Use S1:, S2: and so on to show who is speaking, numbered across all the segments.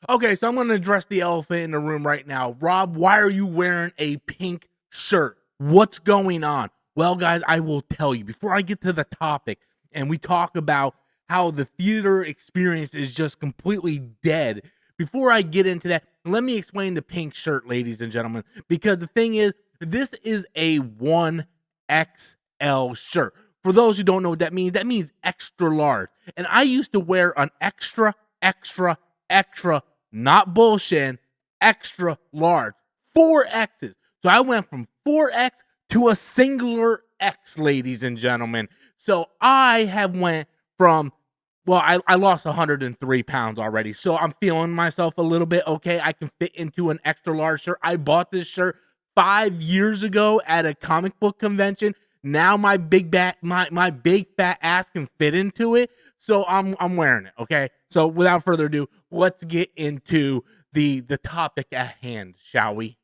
S1: Okay, so I'm going to address the elephant in the room right now. Rob, why are you wearing a pink shirt? What's going on? Well, guys, I will tell you before I get to the topic and we talk about how the theater experience is just completely dead. Before I get into that, let me explain the pink shirt, ladies and gentlemen, because the thing is, this is a 1XL shirt. For those who don't know what that means extra large. And I used to wear an extra not bullshit, extra large, 4X's. So I went from 4X to a singular X, ladies and gentlemen. So I have went from, well, I lost 103 pounds already. So I'm feeling myself a little bit okay. I can fit into an extra large shirt. I bought this shirt 5 years ago at a comic book convention. Now my my big fat ass can fit into it. So I'm wearing it. Okay. So without further ado, let's get into the topic at hand, shall we?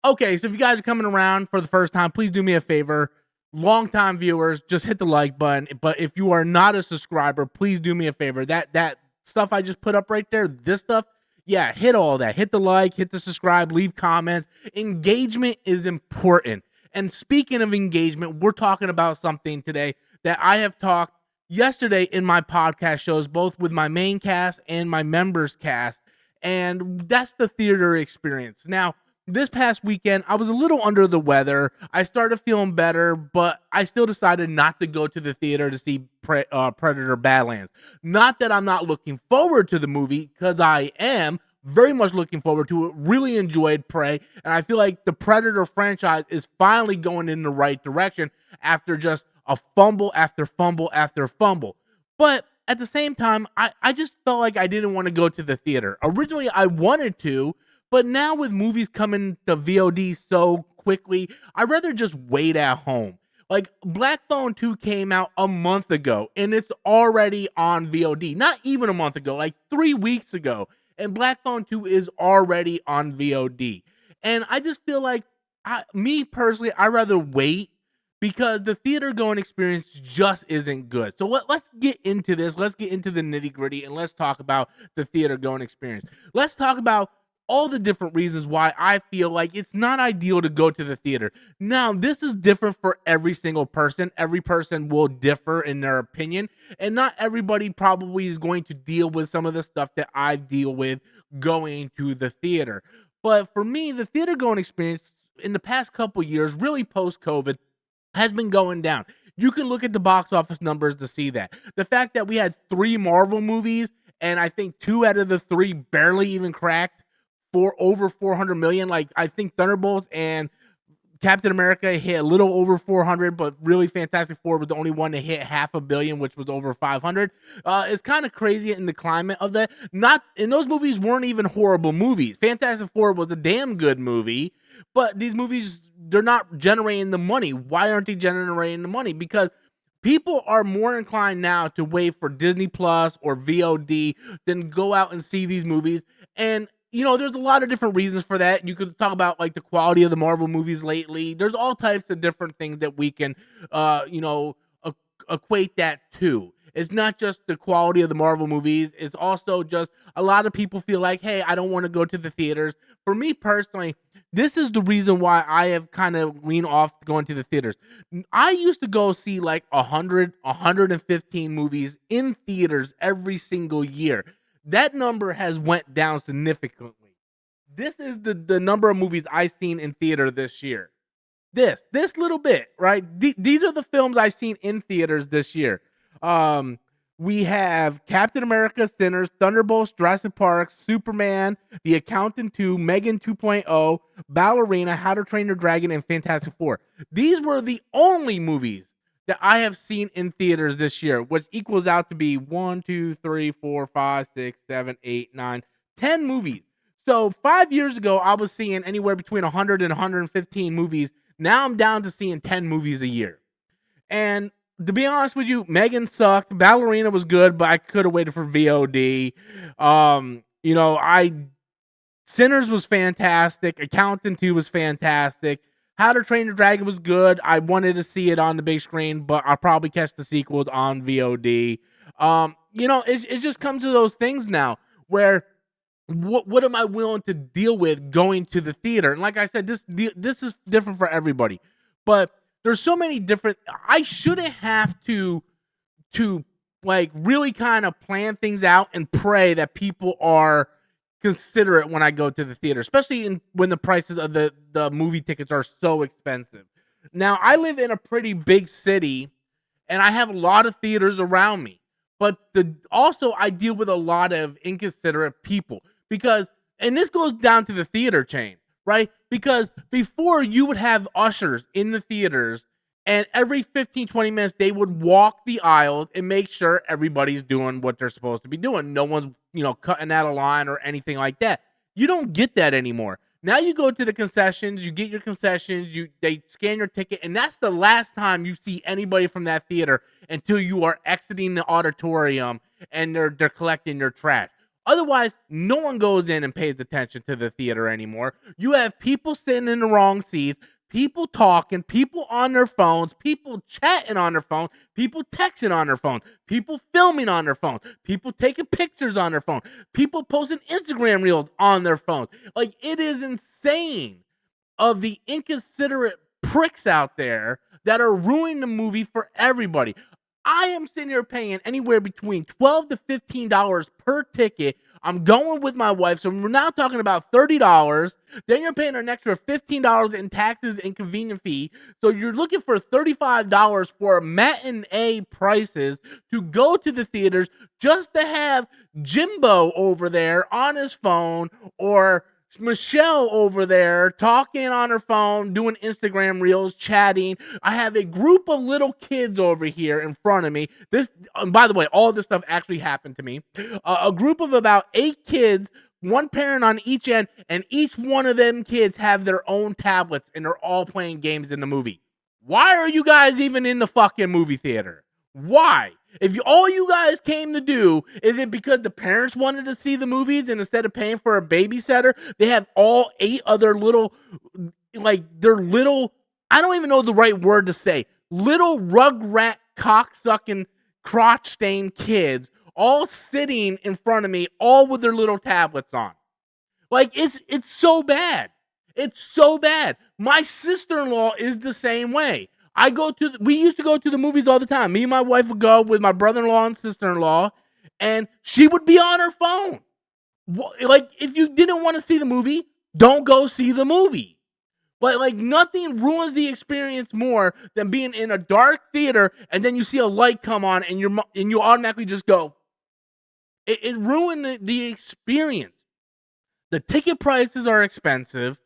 S1: Okay, so if you guys are coming around for the first time, please do me a favor. Longtime viewers, just hit the like button. But if you are not a subscriber, please do me a favor. That stuff I just put up right there, this stuff, yeah, hit all that. Hit the like, hit the subscribe, leave comments. Engagement is important. And speaking of engagement, we're talking about something today that I have talked yesterday in my podcast shows, both with my main cast and my members cast. And that's the theater experience. Now, this past weekend, I was a little under the weather. I started feeling better, but I still decided not to go to the theater to see Predator Badlands. Not that I'm not looking forward to the movie, because I am very much looking forward to it. Really enjoyed Prey, and I feel like the Predator franchise is finally going in the right direction after just a fumble after fumble after fumble. But at the same time, I just felt like I didn't want to go to the theater. Originally, I wanted to, but now with movies coming to VOD so quickly, I'd rather just wait at home. Like Black Phone 2 came out a month ago and it's already on VOD. Not even a month ago, like 3 weeks ago. And Black Phone 2 is already on VOD. And I just feel like me personally, I'd rather wait because the theater going experience just isn't good. So let's get into this. Let's get into the nitty gritty and let's talk about the theater going experience. Let's talk about all the different reasons why I feel like it's not ideal to go to the theater. Now, this is different for every single person. Every person will differ in their opinion, and not everybody probably is going to deal with some of the stuff that I deal with going to the theater. But for me, the theater going experience in the past couple years, really post COVID, has been going down. You can look at the box office numbers to see that. The fact that we had 3 Marvel movies, and I think 2 out of the 3 barely even cracked for over 400 million. Like I think Thunderbolts and Captain America hit a little over 400, but really Fantastic Four was the only one to hit half a billion, which was over 500. It's kind of crazy in the climate of that. Not and those movies weren't even horrible movies. Fantastic Four was a damn good movie, but these movies, they're not generating the money. Why aren't they generating the money? Because people are more inclined now to wait for Disney Plus or VOD than go out and see these movies. And there's a lot of different reasons for that. You could talk about like the quality of the Marvel movies lately. There's all types of different things that we can, equate that to. It's not just the quality of the Marvel movies. It's also just a lot of people feel like, hey, I don't want to go to the theaters. For me personally, this is the reason why I have kind of leaned off going to the theaters. I used to go see like 100, 115 movies in theaters every single year. That number has went down significantly. This is the number of movies I've seen in theater this year. This little bit, right? These are the films I've seen in theaters this year. Um, we have Captain America, Sinners, Thunderbolts, Jurassic Park, Superman, The Accountant 2, Megan 2.0, Ballerina, How to Train Your Dragon, and Fantastic Four. These were the only movies that I have seen in theaters this year, which equals out to be 1, 2, 3, 4, 5, 6, 7, 8, 9, 10 movies. So 5 years ago, I was seeing anywhere between 100 and 115 movies. Now I'm down to seeing 10 movies a year. And to be honest with you, Megan sucked. Ballerina was good, but I could have waited for VOD. I Sinners was fantastic. Accountant 2 was fantastic. How to Train Your Dragon was good. I wanted to see it on the big screen, but I'll probably catch the sequels on VOD. it just comes to those things now where what am I willing to deal with going to the theater? And like I said, this is different for everybody, but there's so many different. I shouldn't have to like really kind of plan things out and pray that people are considerate when I go to the theater, especially when the prices of the movie tickets are so expensive. Now, I live in a pretty big city and I have a lot of theaters around me. But the also I deal with a lot of inconsiderate people because and this goes down to the theater chain, right? Because before you would have ushers in the theaters and every 15 20 minutes they would walk the aisles and make sure everybody's doing what they're supposed to be doing. No one's, cutting out a line or anything like that. You don't get that anymore. Now you go to the concessions, you get your concessions, they scan your ticket, and that's the last time you see anybody from that theater until you are exiting the auditorium and they're collecting your trash. Otherwise, no one goes in and pays attention to the theater anymore. You have people sitting in the wrong seats, people talking, people on their phones, people chatting on their phone, people texting on their phone, people filming on their phone, people taking pictures on their phone, people posting Instagram reels on their phones. Like, it is insane of the inconsiderate pricks out there that are ruining the movie for everybody. I am sitting here paying anywhere between $12 to $15 per ticket. I'm going with my wife, so we're now talking about $30. Then you're paying an extra $15 in taxes and convenience fee. So you're looking for $35 for matinee prices to go to the theaters just to have Jimbo over there on his phone or Michelle over there talking on her phone, doing Instagram reels, chatting. I have a group of little kids over here in front of me. By the way, all this stuff actually happened to me. A group of about 8 kids, one parent on each end, and each one of them kids have their own tablets and they're all playing games in the movie. Why are you guys even in the fucking movie theater? Why? If all you guys came to do, is it because the parents wanted to see the movies and instead of paying for a babysitter, they have all 8 other little, they're little, I don't even know the right word to say, little rugrat cocksucking crotch stained kids all sitting in front of me, all with their little tablets on. Like, it's so bad. It's so bad. My sister-in-law is the same way. We used to go to the movies all the time. Me and my wife would go with my brother-in-law and sister-in-law, and she would be on her phone. Like, if you didn't want to see the movie, don't go see the movie. But like, nothing ruins the experience more than being in a dark theater and then you see a light come on and you automatically just go. It ruined the experience. The ticket prices are expensive.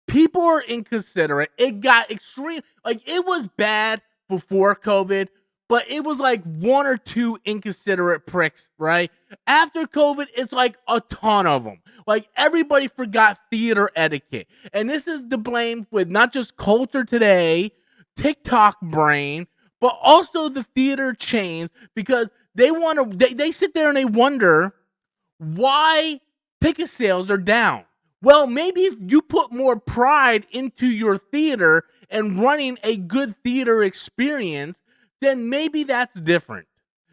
S1: People are inconsiderate. It got extreme. Like, it was bad before COVID, but it was like 1 or 2 inconsiderate pricks, right? After COVID, it's like a ton of them. Like, everybody forgot theater etiquette. And this is the blame with not just Culture Today, TikTok brain, but also the theater chains, because they sit there and they wonder why ticket sales are down. Well, maybe if you put more pride into your theater and running a good theater experience, then maybe that's different.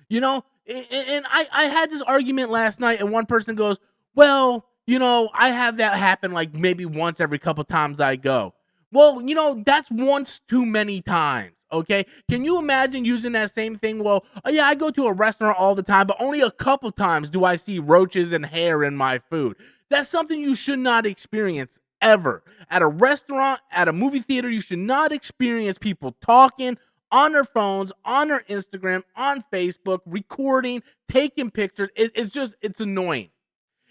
S1: And I had this argument last night, and one person goes, well, I have that happen like maybe once every couple times I go. Well, that's once too many times. Okay. Can you imagine using that same thing? Well, oh yeah, I go to a restaurant all the time, but only a couple times do I see roaches and hair in my food. That's something you should not experience ever. At a restaurant, at a movie theater, you should not experience people talking on their phones, on their Instagram, on Facebook, recording, taking pictures. It's annoying.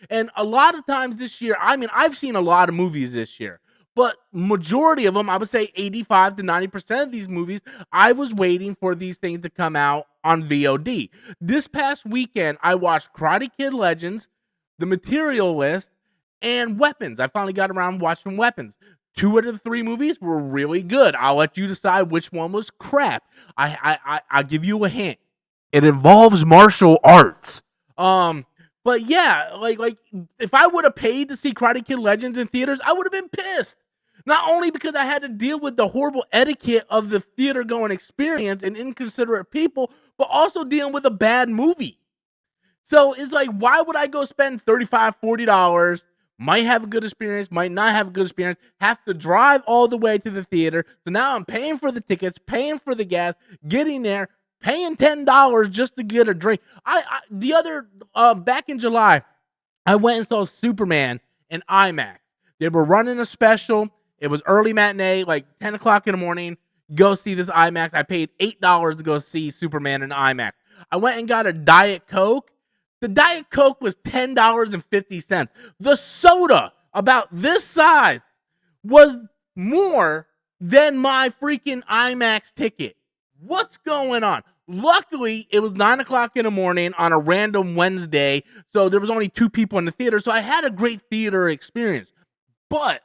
S1: And a lot of times this year, I mean, I've seen a lot of movies this year, but majority of them, I would say 85 to 90% of these movies, I was waiting for these things to come out on VOD. This past weekend, I watched Karate Kid Legends, The Materialist, and Weapons. I finally got around watching Weapons. 2 out of the 3 movies were really good. I'll let you decide which one was crap. I'll give you a hint. It involves martial arts. But yeah, like if I would have paid to see Karate Kid Legends in theaters, I would have been pissed. Not only because I had to deal with the horrible etiquette of the theater going experience and inconsiderate people, but also dealing with a bad movie. So it's like, why would I go spend $35, $40? Might have a good experience, might not have a good experience, have to drive all the way to the theater. So now I'm paying for the tickets, paying for the gas, getting there, paying $10 just to get a drink. The other back in July, I went and saw Superman in IMAX. They were running a special. It was early matinee, like 10 o'clock in the morning. Go see this IMAX. I paid $8 to go see Superman in IMAX. I went and got a Diet Coke. The Diet Coke was $10.50. The soda, about this size, was more than my freaking IMAX ticket. What's going on? Luckily, it was 9 o'clock in the morning on a random Wednesday, so there was only 2 people in the theater, so I had a great theater experience. But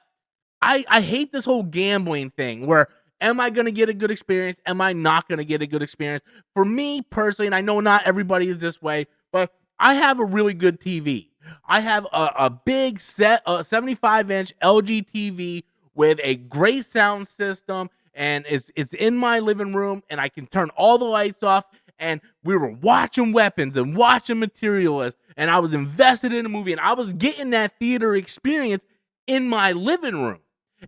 S1: I hate this whole gambling thing where, am I going to get a good experience? Am I not going to get a good experience? For me personally, and I know not everybody is this way, but I have a really good TV. I have a big 75-inch LG TV with a great sound system, and it's in my living room, and I can turn all the lights off. And we were watching Weapons and watching Materialist, and I was invested in the movie, and I was getting that theater experience in my living room.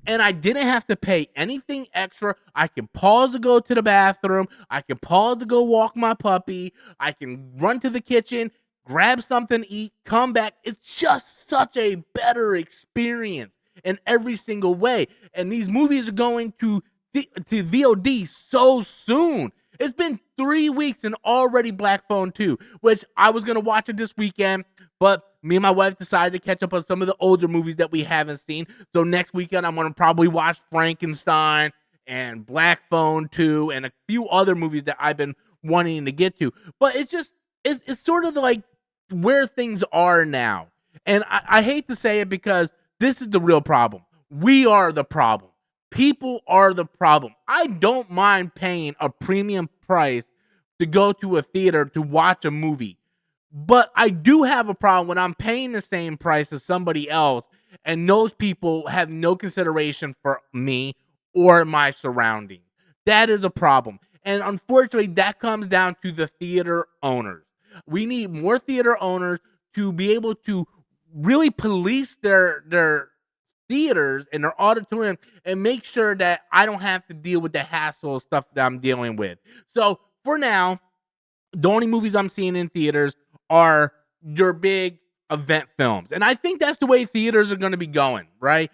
S1: And I didn't have to pay anything extra. I can pause to go to the bathroom. I can pause to go walk my puppy. I can run to the kitchen, grab something to eat, come back. It's just such a better experience in every single way. And these movies are going to VOD so soon. It's been 3 weeks and already Black Phone 2, which I was going to watch it this weekend, but me and my wife decided to catch up on some of the older movies that we haven't seen. So next weekend, I'm going to probably watch Frankenstein and Black Phone 2 and a few other movies that I've been wanting to get to. But it's sort of like where things are now. And I hate to say it because this is the real problem. We are the problem. People are the problem. I don't mind paying a premium price to go to a theater to watch a movie. But I do have a problem when I'm paying the same price as somebody else and those people have no consideration for me or my surroundings. That is a problem. And unfortunately, that comes down to the theater owners. We need more theater owners to be able to really police their theaters and their auditorium and make sure that I don't have to deal with the hassle of stuff that I'm dealing with. So for now, the only movies I'm seeing in theaters are your big event films. And I think that's the way theaters are going to be going, right?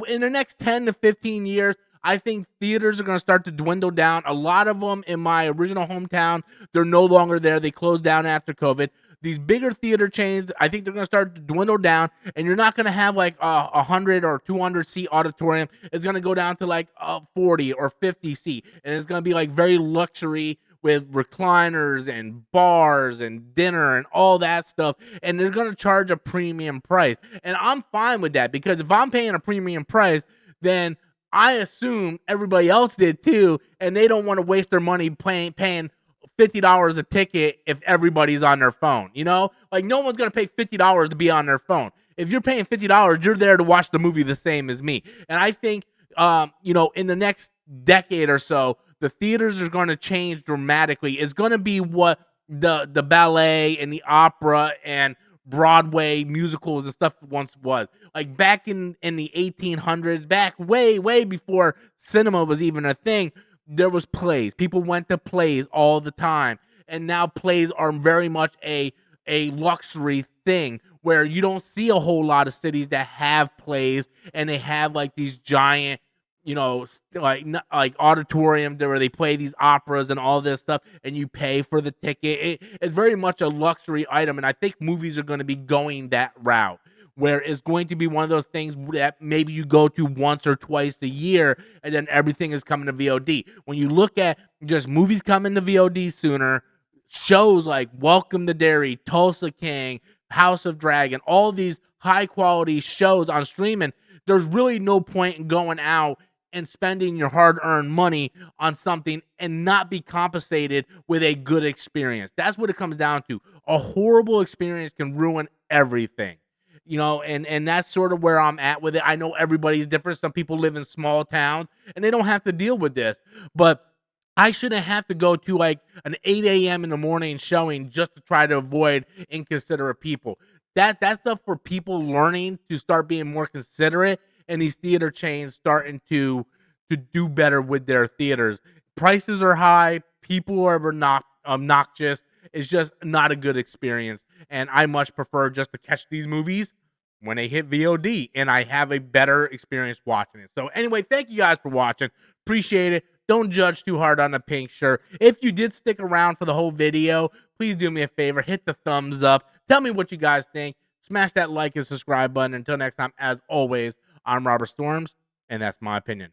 S1: In the next 10 to 15 years, I think theaters are going to start to dwindle down. A lot of them in my original hometown, they're no longer there. They closed down after COVID. These bigger theater chains, I think they're going to start to dwindle down, and you're not going to have like a 100 or 200 seat auditorium. It's going to go down to like 40 or 50 seat, and it's going to be like very luxury with recliners and bars and dinner and all that stuff, and they're going to charge a premium price. And I'm fine with that because if I'm paying a premium price, then I assume everybody else did too, and they don't want to waste their money paying $50 a ticket if everybody's on their phone. You know, like no one's gonna pay $50 to be on their phone. If you're paying $50, you're there to watch the movie the same as me. And I think, in the next decade or so, the theaters are going to change dramatically. It's going to be what the ballet and the opera and Broadway musicals and stuff once was. Like back in the 1800s, back way before cinema was even a thing, there was plays. People went to plays all the time. And now plays are very much a luxury thing where you don't see a whole lot of cities that have plays and they have like these giant, like auditoriums where they play these operas and all this stuff, and you pay for the ticket. It's very much a luxury item, and I think movies are going to be going that route, where it's going to be one of those things that maybe you go to once or twice a year, and then everything is coming to VOD. When you look at just movies coming to VOD sooner, shows like Welcome to Derry, Tulsa King, House of Dragon, all these high quality shows on streaming, there's really no point in going out and spending your hard-earned money on something and not be compensated with a good experience. That's what it comes down to. A horrible experience can ruin everything. And that's sort of where I'm at with it. I know everybody's different. Some people live in small towns and they don't have to deal with this. But I shouldn't have to go to like an 8 a.m. in the morning showing just to try to avoid inconsiderate people. That's up for people learning to start being more considerate, and these theater chains starting to do better with their theaters. Prices are high, people are obnoxious. It's just not a good experience, and I much prefer just to catch these movies when they hit VOD, and I have a better experience watching it. So anyway, thank you guys for watching. Appreciate it. Don't judge too hard on the pink shirt. If you did stick around for the whole video, please do me a favor, hit the thumbs up. Tell me what you guys think. Smash that like and subscribe button. Until next time, as always, I'm Robert Storms, and that's my opinion.